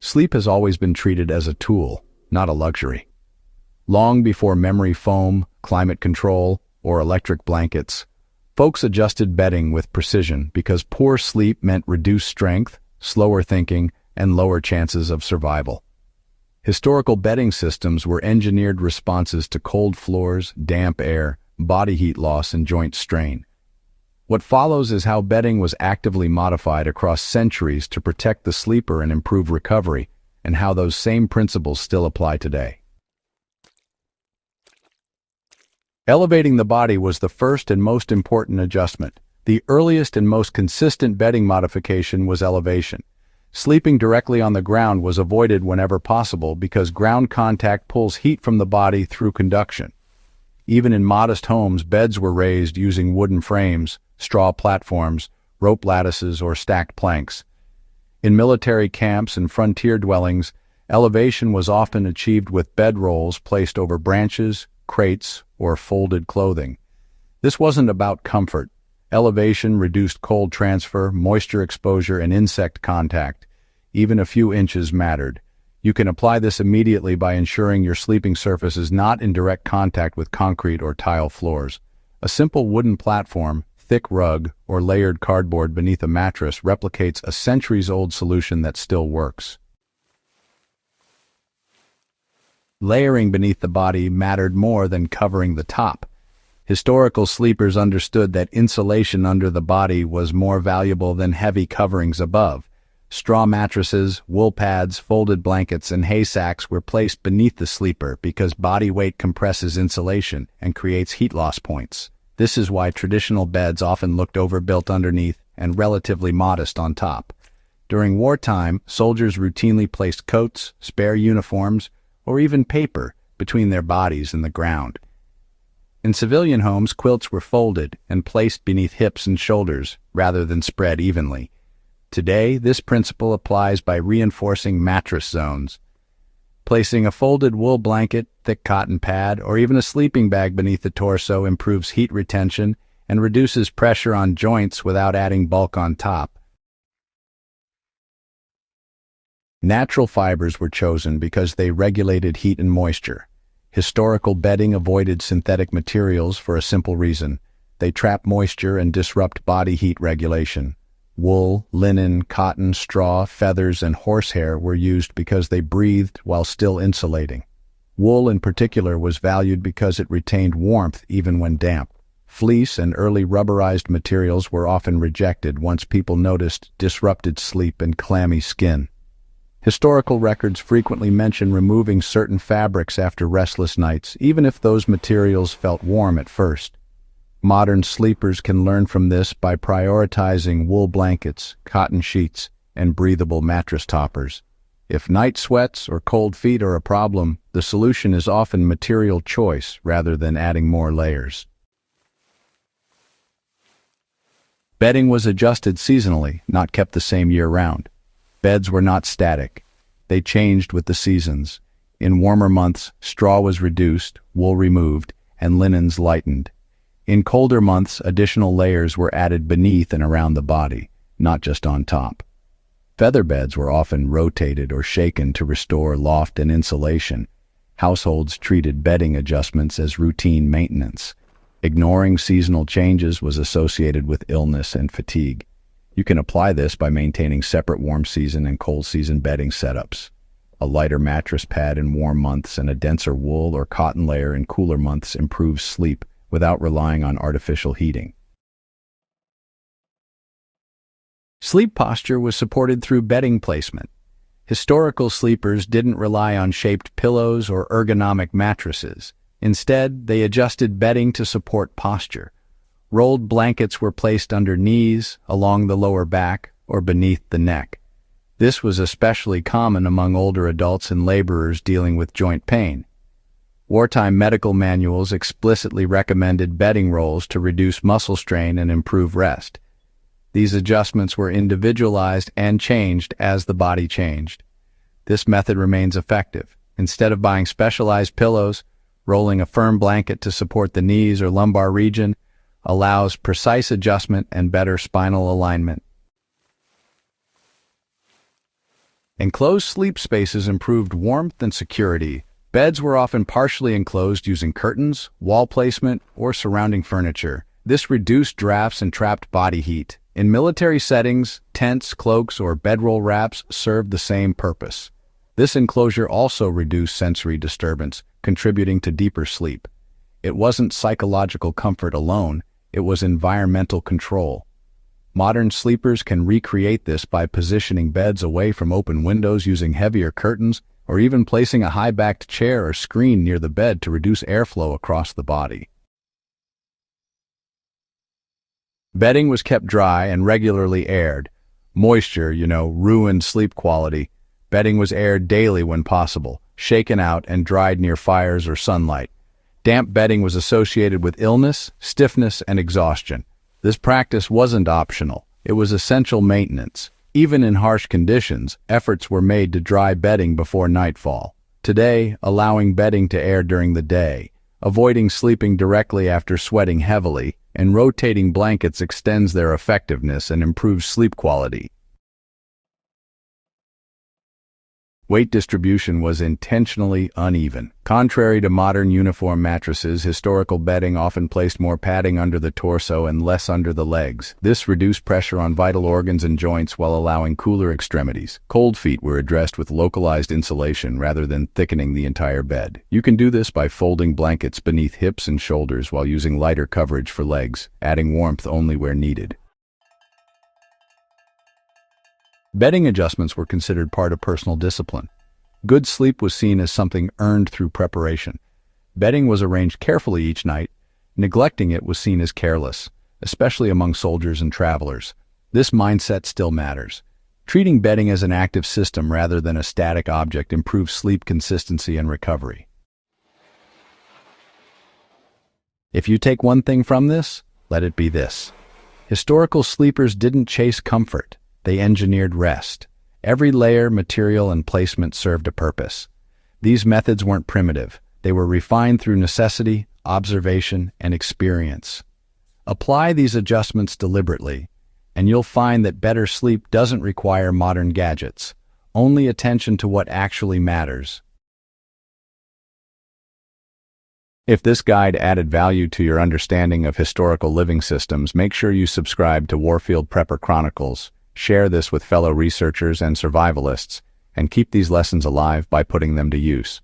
Sleep has always been treated as a tool, not a luxury. Long before memory foam, climate control, or electric blankets, folks adjusted bedding with precision because poor sleep meant reduced strength, slower thinking, and lower chances of survival. Historical bedding systems were engineered responses to cold floors, damp air, body heat loss, and joint strain. What follows is how bedding was actively modified across centuries to protect the sleeper and improve recovery, and how those same principles still apply today. Elevating the body was the first and most important adjustment. The earliest and most consistent bedding modification was elevation. Sleeping directly on the ground was avoided whenever possible because ground contact pulls heat from the body through conduction. Even in modest homes, beds were raised using wooden frames, straw platforms, rope lattices, or stacked planks. In military camps and frontier dwellings, elevation was often achieved with bedrolls placed over branches, crates, or folded clothing. This wasn't about comfort. Elevation reduced cold transfer, moisture exposure, and insect contact. Even a few inches mattered. You can apply this immediately by ensuring your sleeping surface is not in direct contact with concrete or tile floors. A simple wooden platform, thick rug, or layered cardboard beneath a mattress replicates a centuries-old solution that still works. Layering beneath the body mattered more than covering the top. Historical sleepers understood that insulation under the body was more valuable than heavy coverings above. Straw mattresses, wool pads, folded blankets, and hay sacks were placed beneath the sleeper because body weight compresses insulation and creates heat loss points. This is why traditional beds often looked overbuilt underneath and relatively modest on top. During wartime, soldiers routinely placed coats, spare uniforms, or even paper between their bodies and the ground. In civilian homes, quilts were folded and placed beneath hips and shoulders rather than spread evenly. Today, this principle applies by reinforcing mattress zones. Placing a folded wool blanket, thick cotton pad, or even a sleeping bag beneath the torso improves heat retention and reduces pressure on joints without adding bulk on top. Natural fibers were chosen because they regulated heat and moisture. Historical bedding avoided synthetic materials for a simple reason. They trap moisture and disrupt body heat regulation. Wool, linen, cotton, straw, feathers, and horsehair were used because they breathed while still insulating. Wool in particular was valued because it retained warmth even when damp. Fleece and early rubberized materials were often rejected once people noticed disrupted sleep and clammy skin. Historical records frequently mention removing certain fabrics after restless nights, even if those materials felt warm at first. Modern sleepers can learn from this by prioritizing wool blankets, cotton sheets, and breathable mattress toppers. If night sweats or cold feet are a problem, the solution is often material choice rather than adding more layers. Bedding was adjusted seasonally, not kept the same year-round. Beds were not static. They changed with the seasons. In warmer months, straw was reduced, wool removed, and linens lightened. In colder months, additional layers were added beneath and around the body, not just on top. Feather beds were often rotated or shaken to restore loft and insulation. Households treated bedding adjustments as routine maintenance. Ignoring seasonal changes was associated with illness and fatigue. You can apply this by maintaining separate warm season and cold season bedding setups. A lighter mattress pad in warm months and a denser wool or cotton layer in cooler months improves sleep without relying on artificial heating. Sleep posture was supported through bedding placement. Historical sleepers didn't rely on shaped pillows or ergonomic mattresses. Instead, they adjusted bedding to support posture. Rolled blankets were placed under knees, along the lower back, or beneath the neck. This was especially common among older adults and laborers dealing with joint pain. Wartime medical manuals explicitly recommended bedding rolls to reduce muscle strain and improve rest. These adjustments were individualized and changed as the body changed. This method remains effective. Instead of buying specialized pillows, rolling a firm blanket to support the knees or lumbar region allows precise adjustment and better spinal alignment. Enclosed sleep spaces improved warmth and security. Beds were often partially enclosed using curtains, wall placement, or surrounding furniture. This reduced drafts and trapped body heat. In military settings, tents, cloaks, or bedroll wraps served the same purpose. This enclosure also reduced sensory disturbance, contributing to deeper sleep. It wasn't psychological comfort alone, it was environmental control. Modern sleepers can recreate this by positioning beds away from open windows using heavier curtains, or even placing a high-backed chair or screen near the bed to reduce airflow across the body. Bedding was kept dry and regularly aired. Moisture, ruined sleep quality. Bedding was aired daily when possible, shaken out and dried near fires or sunlight. Damp bedding was associated with illness, stiffness, and exhaustion. This practice wasn't optional. It was essential maintenance. Even in harsh conditions, efforts were made to dry bedding before nightfall. Today, allowing bedding to air during the day, avoiding sleeping directly after sweating heavily, and rotating blankets extends their effectiveness and improves sleep quality. Weight distribution was intentionally uneven. Contrary to modern uniform mattresses, historical bedding often placed more padding under the torso and less under the legs. This reduced pressure on vital organs and joints while allowing cooler extremities. Cold feet were addressed with localized insulation rather than thickening the entire bed. You can do this by folding blankets beneath hips and shoulders while using lighter coverage for legs, adding warmth only where needed. Bedding adjustments were considered part of personal discipline. Good sleep was seen as something earned through preparation. Bedding was arranged carefully each night. Neglecting it was seen as careless, especially among soldiers and travelers. This mindset still matters. Treating bedding as an active system rather than a static object improves sleep consistency and recovery. If you take one thing from this, let it be this. Historical sleepers didn't chase comfort. They engineered rest. Every layer, material, and placement served a purpose. These methods weren't primitive. They were refined through necessity, observation, and experience. Apply these adjustments deliberately, and you'll find that better sleep doesn't require modern gadgets, only attention to what actually matters. If this guide added value to your understanding of historical living systems, make sure you subscribe to Warfield Prepper Chronicles. Share this with fellow researchers and survivalists, and keep these lessons alive by putting them to use.